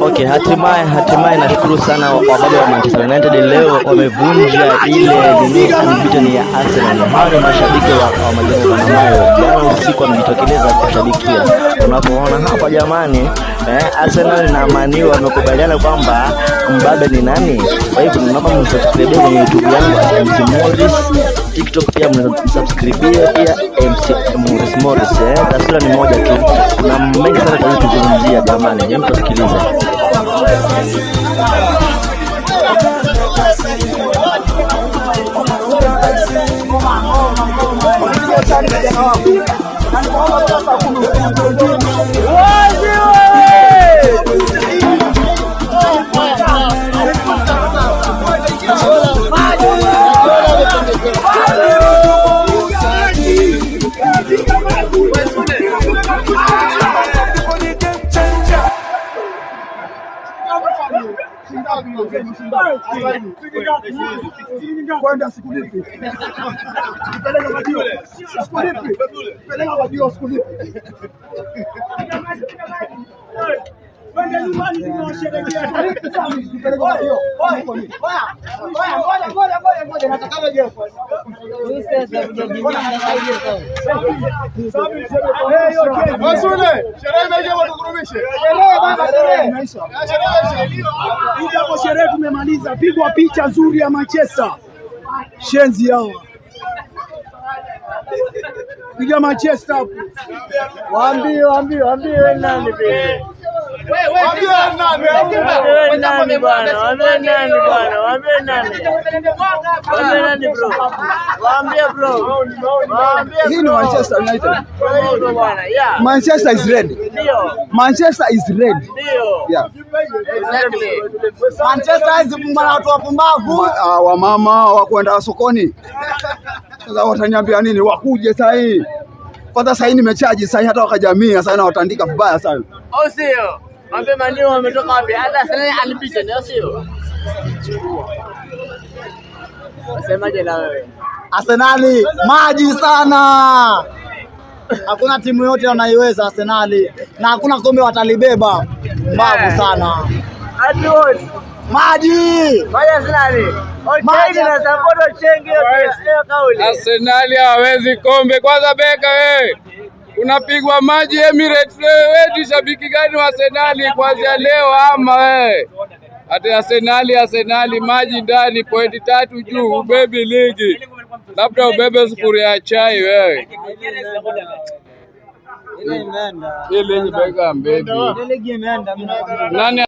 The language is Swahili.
Okay, hatimaye nashukuru sana wababe wa Manchester United leo wamevunja ile unbeaten ya Arsenal. Hawa ni mashabiki wa majengo kama hayo. Jana usiku wamejitokeleza kushabikia. Unapoona hapa jamani, Arsenal na Man U wamekubaliana kwamba mbabe ni nani. Kwa hivyo naomba msubscribe kwenye YouTube yangu MC Morris, TikTok pia msubscribe pia MC Morris. Taswira ni moja tu. Kuna mengi sana tunazungumzia jamani. Hebu tusikilize. Kwenda siku lipi? Peleka madio. Siku lipi? Peleka madio siku lipi? Kwenda nyumbani tunawasherehekea. Peleka madio. Ngoja nataka je. Masule, sherehe imeje watukurumishe. Sherehe baba sherehe. Sherehe tumemaliza. Pigwa picha nzuri ya Manchester. Shenzi yao. Piga Manchester hapo. Waambie nani vile. Waambie nani bwana. Waambie nani bro. Waambie bro. Hii ni Manchester United. Yeah. Manchester is red. Ndio. Manchester is red. Ndio. Yeah. Exactly. Manchester is mwana watu wapumbavu. Wa mama wa kwenda sokoni. Sasa wataniambia nini? Wakuje sasa hii. Kwanza sasa hii nimechaji sasa hata wakajamia sasa na watandika vibaya sana. Au sio? Mambe manio wametoka wapi? Hata sasa alipita ndio sio? Wasemaje na wewe? Arsenal maji sana. Hakuna timu yote wanaiweza Arsenal na hakuna kombe watalibeba. Mbavu sana. Hadi wote maji. Arsenal. Maji na support chenge hiyo kauli. Arsenal hawezi kombe kwanza beka wewe. Unapigwa maji Emirates wewe shabiki gani wa Arsenal kwanza leo ama wewe? Hata Arsenal maji ndani pointi 3 juu ubebe ligi. Labda ubebe sufuria ya chai wewe. Ile imeenda. Ile beka mbebe. Ile imeenda. Nani